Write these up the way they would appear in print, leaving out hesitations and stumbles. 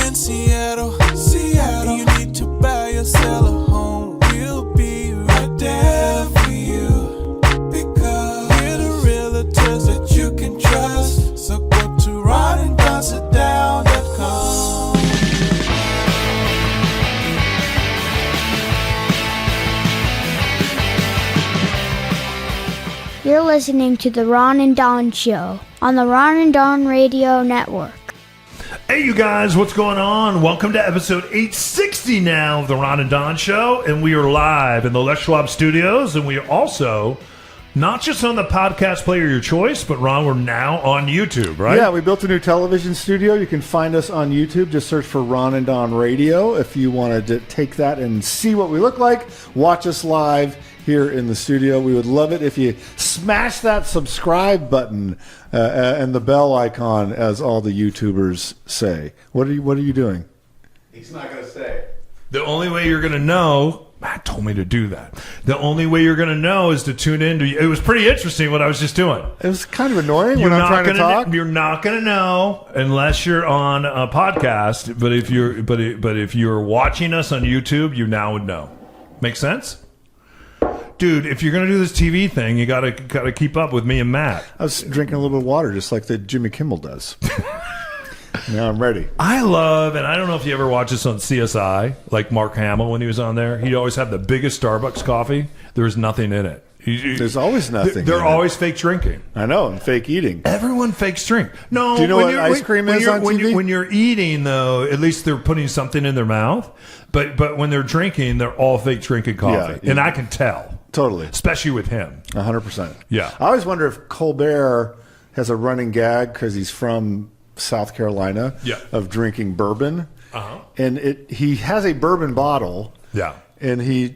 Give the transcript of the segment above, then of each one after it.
in Seattle, and you need to buy or sell a home, we'll be right there for you. Because we're the realtors that you can trust. So go to ronanddonsitdown.com. You're listening to The Ron and Don Show on the Ron and Don Radio Network. Hey, you guys, what's going on? Welcome to episode 860 now of The Ron and Don Show, and we are live in the Les Schwab studios, and we are also not just on the podcast player of your choice, but Ron, we're now on YouTube, right? Yeah, we built a new television studio. You can find us on YouTube. Just search for Ron and Don Radio if you wanted to take that and see what we look like. Watch us live here in the studio. We would love it if you smash that subscribe button and the bell icon, as all the YouTubers say. What are you doing? He's not going to say. The only way you're going to know, Matt told me to do that. The only way you're going to know is to tune in. It was pretty interesting what I was just doing. It was kind of annoying when I'm trying to talk. You're not going to know unless you're on a podcast. But if you're watching us on YouTube, you now would know. Make sense? Dude, if you're going to do this TV thing, you gotta keep up with me and Matt. I was drinking a little bit of water, just like that Jimmy Kimmel does. Now I'm ready. I love, and I don't know if you ever watch this on CSI, like Mark Hamill when he was on there. He'd always have the biggest Starbucks coffee. There's nothing in it. There's always nothing. They're always fake drinking. I know, and fake eating. Everyone fakes drink. No, do you know what ice cream is on TV? When you're eating, though, at least they're putting something in their mouth. But when they're drinking, they're all fake drinking coffee, and I can tell. Totally. Especially with him. 100%. Yeah. I always wonder if Colbert has a running gag because he's from South Carolina of drinking bourbon. Uh-huh. And he has a bourbon bottle. Yeah. And he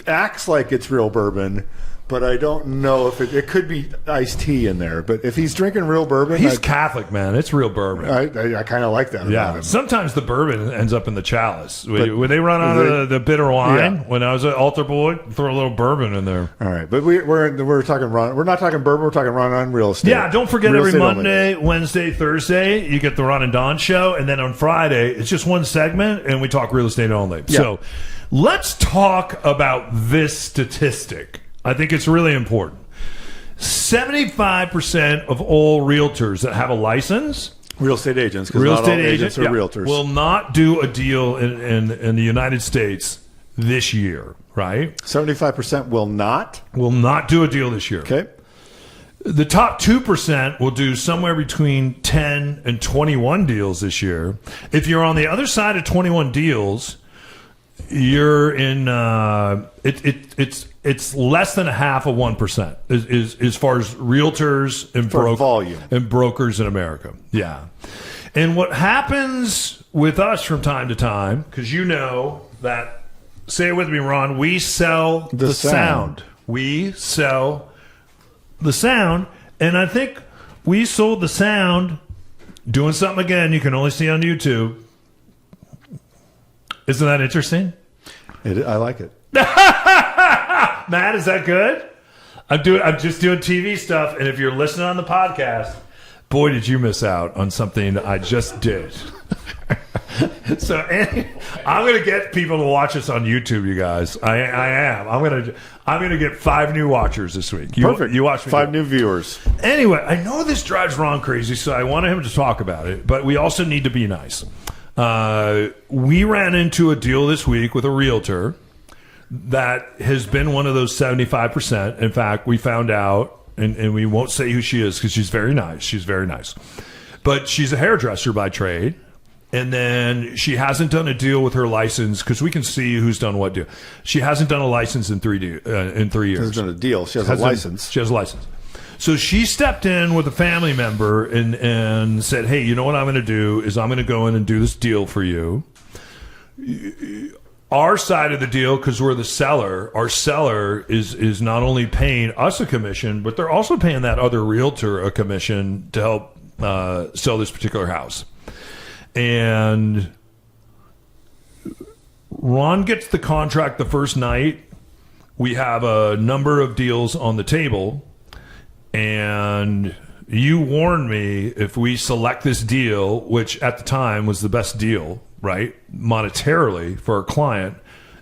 acts like it's real bourbon, but I don't know if it could be iced tea in there. But if he's drinking real bourbon... He's Catholic, man. It's real bourbon. I kind of like that about him. Sometimes the bourbon ends up in the chalice. When they run out of the bitter wine, when I was at Altar Boy, throw a little bourbon in there. All right. But we're talking Ron. We're not talking bourbon. We're talking Ron on real estate. Yeah, don't forget every Monday, Wednesday, Thursday, you get the Ron and Don Show. And then on Friday, it's just one segment, and we talk real estate only. Yeah. So let's talk about this statistic. I think it's really important. 75% of all realtors that have a license, real estate agents, because not all agents are realtors, will not do a deal in the United States this year, right? 75% will not? Will not do a deal this year. Okay. The top 2% will do somewhere between 10 and 21 deals this year. If you're on the other side of 21 deals, you're in it's less than a half of 1% as far as realtors and volume and brokers in America. Yeah. And what happens with us from time to time, because you know that, say it with me, Ron, we sell the sound. We sell the sound, and I think we sold the sound doing something again you can only see on YouTube. Isn't that interesting? I like it. Matt, is that good? I'm just doing TV stuff, and if you're listening on the podcast, boy, did you miss out on something I just did. So I'm going to get people to watch us on YouTube, you guys. I am. I'm going to get 5 new watchers this week. Perfect. You watch me 5 new viewers. Anyway, I know this drives Ron crazy, so I wanted him to talk about it, but we also need to be nice. We ran into a deal this week with a realtor that has been one of those 75%. In fact, we found out, and we won't say who she is because she's very nice. She's very nice. But she's a hairdresser by trade. And then she hasn't done a deal with her license because we can see who's done what deal. She hasn't done a license in 3 years. She hasn't done a deal. She has a license. She has a license. So she stepped in with a family member and said, hey, you know what I'm going to do is I'm going to go in and do this deal for you. Our side of the deal, because we're the seller, our seller is not only paying us a commission, but they're also paying that other realtor a commission to help sell this particular house. And Ron gets the contract the first night. We have a number of deals on the table. And You warned me if we select this deal, which at the time was the best deal, right? Monetarily for a client,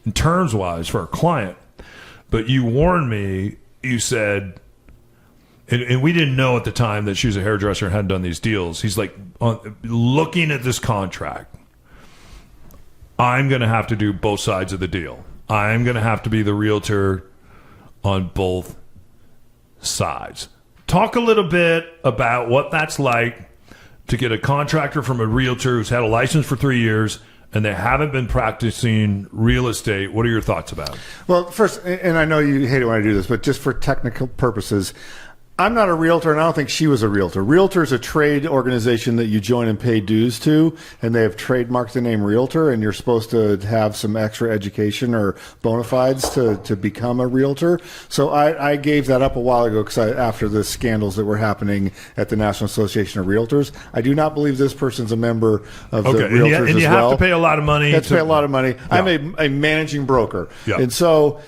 and terms-wise for a client. But you warned me, you said, and we didn't know at the time that she was a hairdresser and hadn't done these deals. He's like, looking at this contract, I'm going to have to do both sides of the deal. I'm going to have to be the realtor on both sides. Talk a little bit about what that's like to get a contractor from a realtor who's had a license for 3 years and they haven't been practicing real estate. What are your thoughts about it? Well, first, and I know you hate it when I do this, but just for technical purposes, I'm not a realtor, and I don't think she was a realtor. Realtor is a trade organization that you join and pay dues to, and they have trademarked the name realtor, and you're supposed to have some extra education or bona fides to become a realtor. So I gave that up a while ago because after the scandals that were happening at the National Association of Realtors, I do not believe this person's a member of the realtors and you have to pay a lot of money. You have to pay a lot of money. Yeah. I'm a managing broker. Yeah. And so...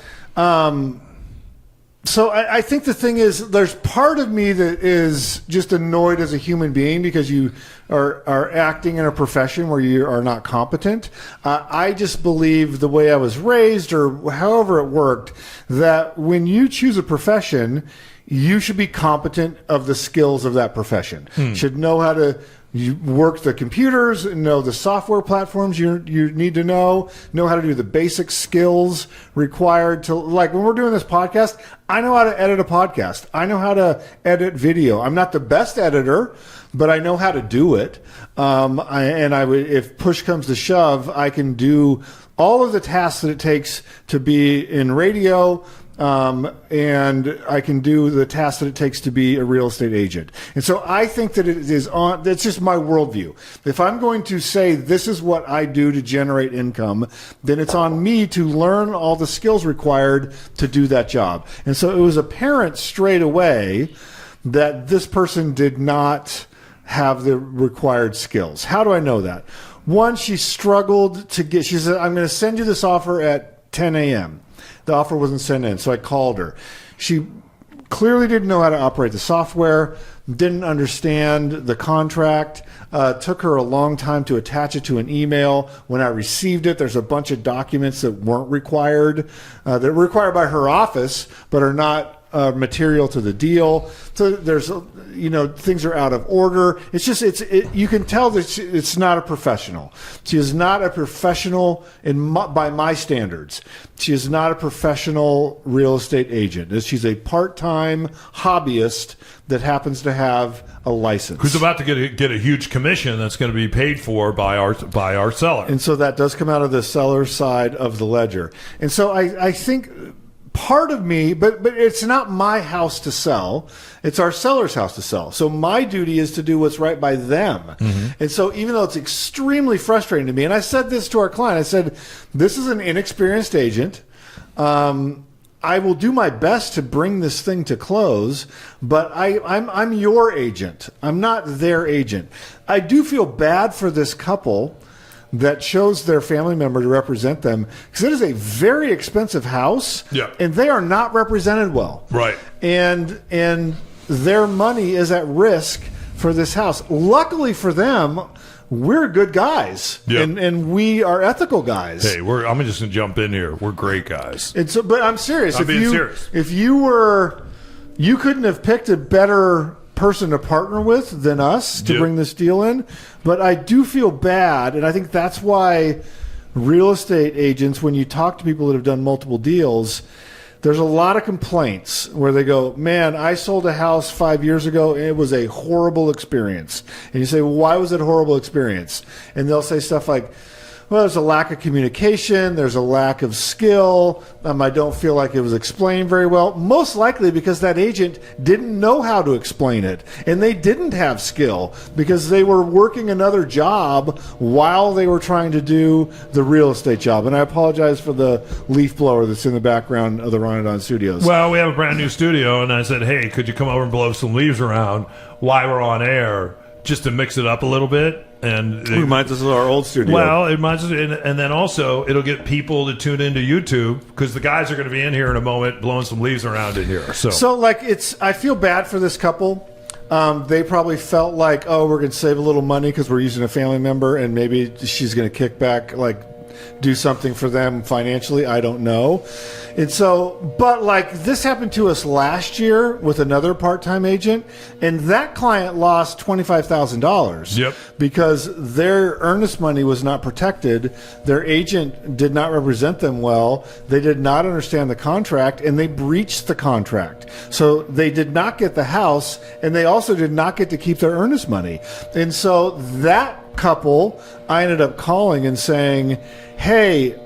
So I think the thing is, there's part of me that is just annoyed as a human being because you are acting in a profession where you are not competent. I just believe the way I was raised or however it worked, that when you choose a profession, you should be competent of the skills of that profession. Should know how to work the computers, know the software platforms you need to know how to do the basic skills required to, like when we're doing this podcast, I know how to edit a podcast. I know how to edit video. I'm not the best editor, but I know how to do it. If push comes to shove, I can do all of the tasks that it takes to be in radio, and I can do the tasks that it takes to be a real estate agent. And so I think that that's just my worldview. If I'm going to say this is what I do to generate income, then it's on me to learn all the skills required to do that job. And so it was apparent straight away that this person did not have the required skills. How do I know that? One, she struggled to she said, I'm going to send you this offer at 10 a.m. The offer wasn't sent in, so I called her. She clearly didn't know how to operate the software, didn't understand the contract, took her a long time to attach it to an email. When I received it, there's a bunch of documents that weren't required, that were required by her office, but are not material to the deal. So there's, things are out of order. It's just, you can tell that it's not a professional. She is not a professional by my standards. She is not a professional real estate agent. She's a part-time hobbyist that happens to have a license. Who's about to get a huge commission that's going to be paid for by our seller. And so that does come out of the seller's side of the ledger. And so I think part of me, but it's not my house to sell. It's our seller's house to sell. So my duty is to do what's right by them. Mm-hmm. And so even though it's extremely frustrating to me, and I said this to our client, I said, this is an inexperienced agent. I will do my best to bring this thing to close, but I'm your agent. I'm not their agent. I do feel bad for this couple that chose their family member to represent them, because it is a very expensive house, and they are not represented well. Right. And their money is at risk for this house. Luckily for them, we're good guys, and we are ethical guys. Hey, I'm just going to jump in here. We're great guys. And so, but I'm serious. I'm being serious. If you couldn't have picked a better person to partner with than us to bring this deal in. But I do feel bad, and I think that's why real estate agents, when you talk to people that have done multiple deals, there's a lot of complaints where they go, man, I sold a house 5 years ago and it was a horrible experience. And you say, well, why was it a horrible experience? And they'll say stuff like, well, there's a lack of communication. There's a lack of skill. I don't feel like it was explained very well. Most likely because that agent didn't know how to explain it. And they didn't have skill because they were working another job while they were trying to do the real estate job. And I apologize for the leaf blower that's in the background of the Ron and Don studios. Well, we have a brand new studio, and I said, hey, could you come over and blow some leaves around while we're on air just to mix it up a little bit? And it reminds us of our old studio. Well, it reminds us, and then also it'll get people to tune into YouTube because the guys are going to be in here in a moment blowing some leaves around in here. So like I feel bad for this couple. They probably felt like, oh, we're going to save a little money because we're using a family member, and maybe she's going to kick back, like, do something for them financially. I don't know. And so, but like this happened to us last year with another part-time agent, and that client lost $25,000. Yep. Because their earnest money was not protected. Their agent did not represent them well. They did not understand the contract, and they breached the contract. So they did not get the house, and they also did not get to keep their earnest money. And so that couple, I ended up calling and saying, hey,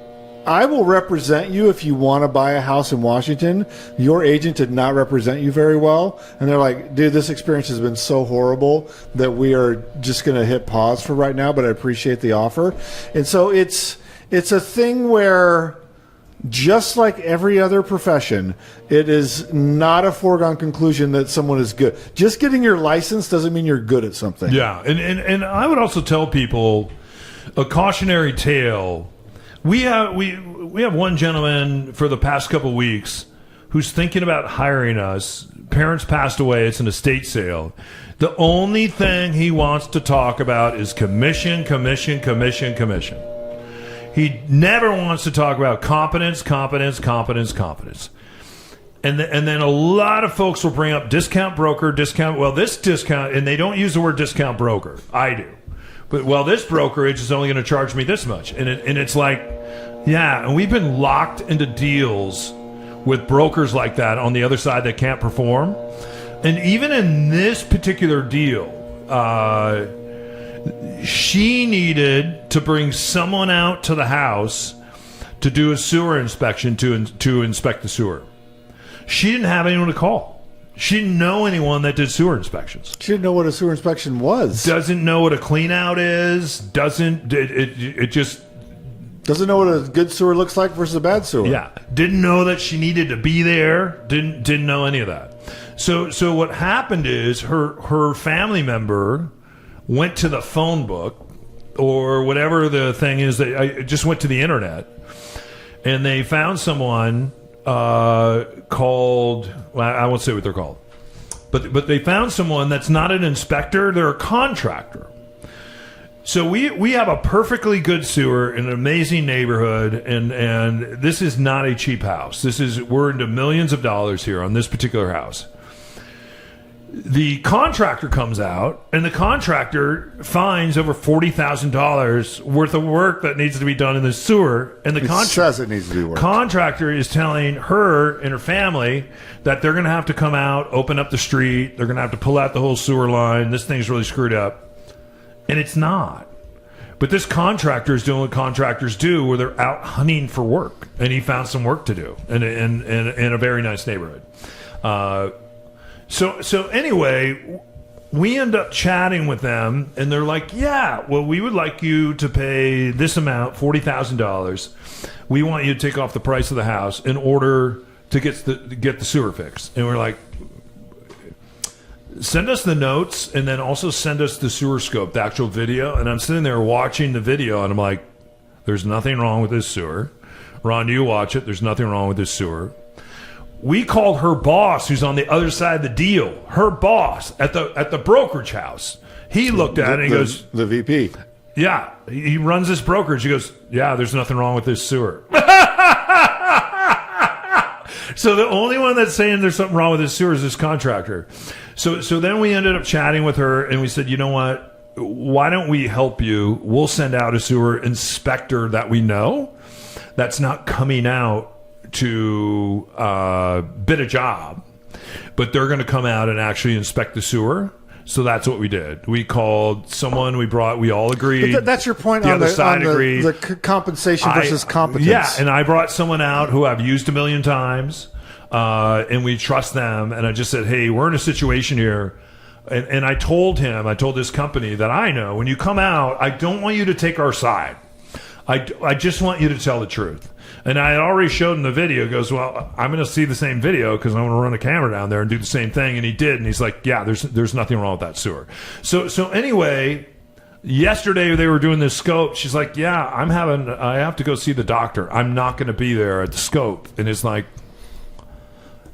I will represent you if you want to buy a house in Washington. Your agent did not represent you very well. And they're like, dude, this experience has been so horrible that we are just going to hit pause for right now, but I appreciate the offer. And so it's a thing where, just like every other profession, it is not a foregone conclusion that someone is good. Just getting your license doesn't mean you're good at something. Yeah, and I would also tell people a cautionary tale. We have one gentleman for the past couple weeks who's thinking about hiring us. Parents passed away. It's an estate sale. The only thing he wants to talk about is commission, commission, commission, commission. He never wants to talk about competence, competence, competence, competence. And then a lot of folks will bring up discount broker, discount. Well, this discount, and they don't use the word discount broker. I do. But, well, this brokerage is only going to charge me this much. And it's like, yeah, and we've been locked into deals with brokers like that on the other side that can't perform. And even in this particular deal, she needed to bring someone out to the house to do a sewer inspection to inspect the sewer. She didn't have anyone to call. She didn't know anyone that did sewer inspections. She didn't know what a sewer inspection was. Doesn't know what a clean out is. It just doesn't know what a good sewer looks like versus a bad sewer. Yeah, didn't know that she needed to be there. Didn't know any of that. So what happened is her family member went to the phone book or whatever the thing is. I just went to the internet, and they found someone called, well, I won't say what they're called, but they found someone that's not an inspector. They're a contractor. So we have a perfectly good sewer in an amazing neighborhood, and this is not a cheap house. We're into millions of dollars here on this particular house. The contractor comes out, and the contractor finds over $40,000 worth of work that needs to be done in the sewer. And the says it needs to be worked. Contractor is telling her and her family that they're going to have to come out, open up the street. They're going to have to pull out the whole sewer line. This thing's really screwed up. And it's not. But this contractor is doing what contractors do, where they're out hunting for work. And he found some work to do in a very nice neighborhood. So anyway, we end up chatting with them, and they're like, yeah, well, we would like you to pay this amount, $40,000. We want you to take off the price of the house in order to get the sewer fixed. And we're like, send us the notes, and then also send us the sewer scope, the actual video. And I'm sitting there watching the video, and I'm like, there's nothing wrong with this sewer. Ron, you watch it. There's nothing wrong with this sewer. We called her boss, who's on the other side of the deal. Her boss at the brokerage house. He looked at it and he goes, the VP. Yeah, he runs this brokerage. He goes, yeah, there's nothing wrong with this sewer. So the only one that's saying there's something wrong with this sewer is this contractor. So then we ended up chatting with her, and we said, you know what? Why don't we help you? We'll send out a sewer inspector that we know that's not coming out to bid a job, but they're going to come out and actually inspect the sewer. So that's what we did. We called someone. We all agreed. But that's your point the on other side agreed. The compensation versus competence. Yeah, and I brought someone out who I've used a million times, and we trust them. And I just said, hey, we're in a situation here. And I told this company that I know, when you come out, I don't want you to take our side. I just want you to tell the truth. And I had already showed him the video. He goes, well, I'm going to see the same video because I'm going to run the camera down there and do the same thing. And he did. And he's like, yeah, there's nothing wrong with that sewer. So anyway, yesterday they were doing this scope. She's like, yeah, I have to go see the doctor. I'm not going to be there at the scope. And it's like,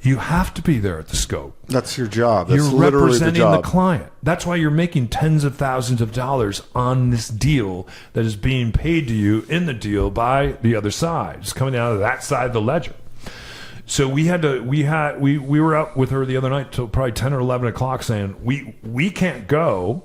You have to be there at the scope. That's your job. That's You're literally representing the the job. client. That's why you're making tens of thousands of dollars on this deal that is being paid to you in the deal by the other side. It's coming out of that side of the ledger. So we were out with her the other night till probably 10 or 11 o'clock saying, we can't go.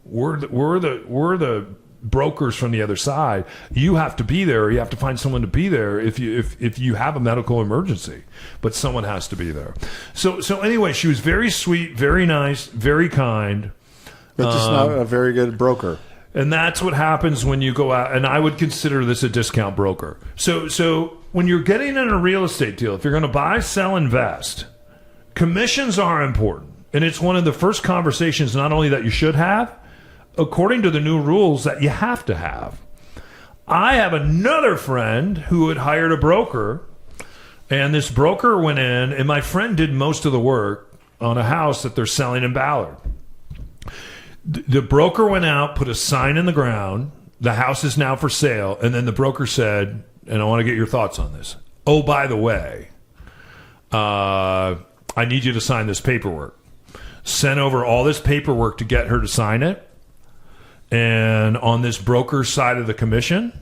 We're the brokers from the other side. You have to be there. You have to find someone to be there if you have a medical emergency, but someone has to be there. So anyway, she was very sweet, very nice, very kind. But just not a very good broker. And that's what happens when you go out. And I would consider this a discount broker. So when you're getting in a real estate deal, if you're going to buy, sell, invest, commissions are important. And it's one of the first conversations, not only that you should have, according to the new rules, that you have to have. I have another friend who had hired a broker, and this broker went in, and my friend did most of the work on a house that they're selling in Ballard. The broker went out, put a sign in the ground, the house is now for sale, and then the broker said, and I want to get your thoughts on this, oh, by the way, I need you to sign this paperwork. Sent over all this paperwork to get her to sign it. And on this broker's side of the commission,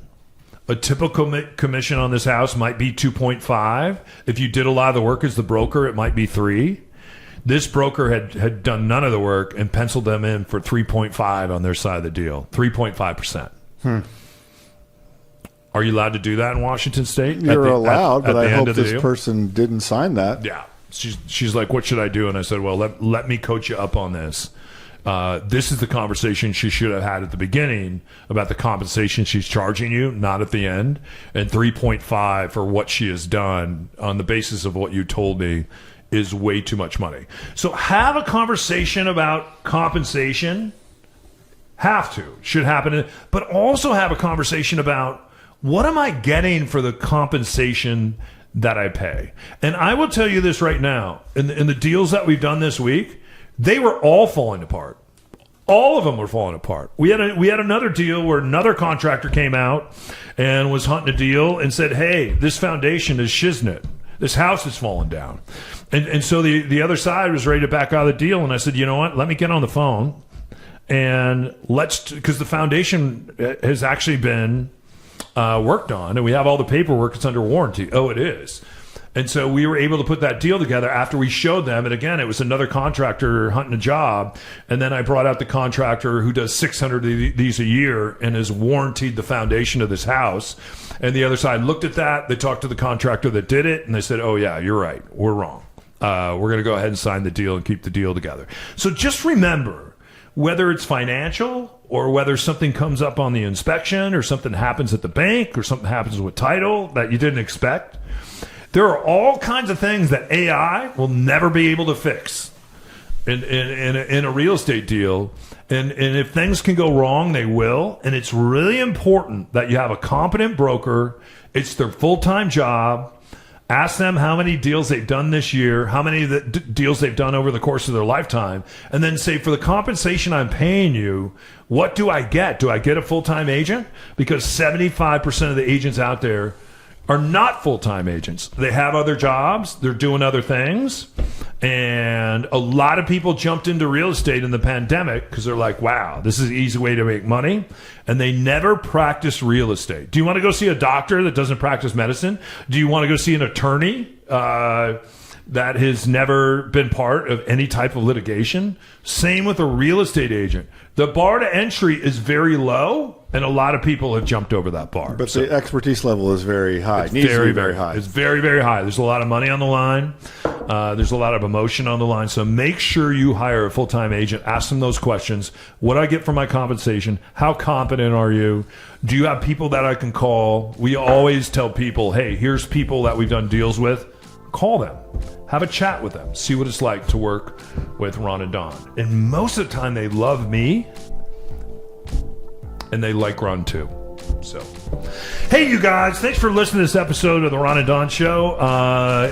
a typical commission on this house might be 2.5. If you did a lot of the work as the broker, it might be 3. This broker had done none of the work and penciled them in for 3.5 on their side of the deal, 3.5%. Are you allowed to do that in Washington State? You're allowed, but I hope this deal? person didn't sign that. Yeah. She's like, what should I do? And I said, well, let me coach you up on this. This is the conversation she should have had at the beginning about the compensation she's charging you, not at the end. And 3.5 for what she has done on the basis of what you told me is way too much money. So have a conversation about compensation. Should happen. But also have a conversation about what am I getting for the compensation that I pay. And I will tell you this right now, in the deals that we've done this week, they were all falling apart. All of them were falling apart. We had another deal where another contractor came out and was hunting a deal and said, hey, this foundation is shiznit. This house is falling down. And so the other side was ready to back out of the deal. And I said, you know what? Let me get on the phone and because the foundation has actually been worked on and we have all the paperwork. It's under warranty. Oh, it is. And so we were able to put that deal together after we showed them. And again, it was another contractor hunting a job. And then I brought out the contractor who does 600 of these a year and has warrantied the foundation of this house. And the other side looked at that. They talked to the contractor that did it. And they said, oh, yeah, you're right. We're wrong. We're going to go ahead and sign the deal and keep the deal together. So just remember, whether it's financial or whether something comes up on the inspection or something happens at the bank or something happens with title that you didn't expect, there are all kinds of things that AI will never be able to fix in a real estate deal. And if things can go wrong, they will. And it's really important that you have a competent broker. It's their full-time job. Ask them how many deals they've done this year, how many deals they've done over the course of their lifetime, and then say, for the compensation I'm paying you, what do I get? Do I get a full-time agent? Because 75% of the agents out there are not full-time agents. They have other jobs. They're doing other things. And a lot of people jumped into real estate in the pandemic because they're like, wow, this is an easy way to make money. And they never practiced real estate. Do you want to go see a doctor that doesn't practice medicine? Do you want to go see an attorney that has never been part of any type of litigation? Same with a real estate agent. The bar to entry is very low, and a lot of people have jumped over that bar. But the expertise level is very high. It's Needs to be very, very high. It's very, very high. There's a lot of money on the line. There's a lot of emotion on the line. So make sure you hire a full-time agent. Ask them those questions. What do I get for my compensation? How competent are you? Do you have people that I can call? We always tell people, hey, here's people that we've done deals with. Call them. Have a chat with them. See what it's like to work with Ron and Don. And most of the time, they love me, and they like Ron too. So, hey, you guys, thanks for listening to this episode of the Ron and Don Show.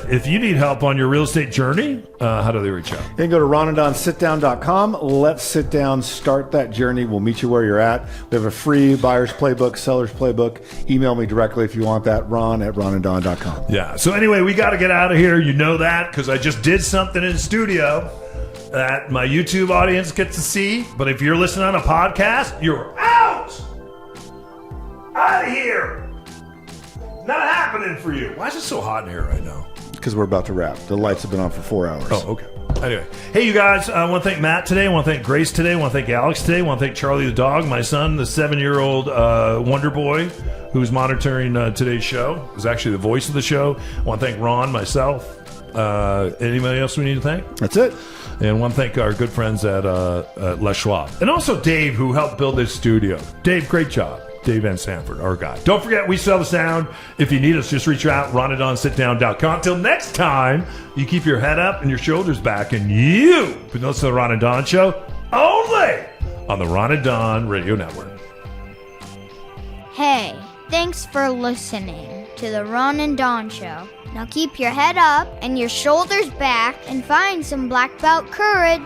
If you need help on your real estate journey, how do they reach out? You can go to ronandonsitdown.com. Let's sit down, start that journey. We'll meet you where you're at. We have a free buyer's playbook, seller's playbook. Email me directly if you want that, ron@ronandon.com. Yeah. So anyway, we got to get out of here. You know that because I just did something in the studio that my YouTube audience gets to see. But if you're listening on a podcast, you're out. Out of here. Not happening for you. Why is it so hot in here right now? Because we're about to wrap. The lights have been on for 4 hours. Oh, okay. Anyway, hey, you guys, I want to thank Matt today. I want to thank Grace today. I want to thank Alex today. I want to thank Charlie the dog, my son, the 7-year-old Wonder Boy, who's monitoring today's show, is actually the voice of the show. I want to thank Ron, myself. Anybody else we need to thank? That's it. And I want to thank our good friends at Les Schwab. And also Dave, who helped build this studio. Dave, great job. Dave Van Sanford, our guy. Don't forget, we sell the sound. If you need us, just reach out, ronandonsitdown.com. Until next time, you keep your head up and your shoulders back, and you can listen to the Ron and Don Show only on the Ron and Don Radio Network. Hey, thanks for listening to the Ron and Don Show. Now keep your head up and your shoulders back and find some black belt courage.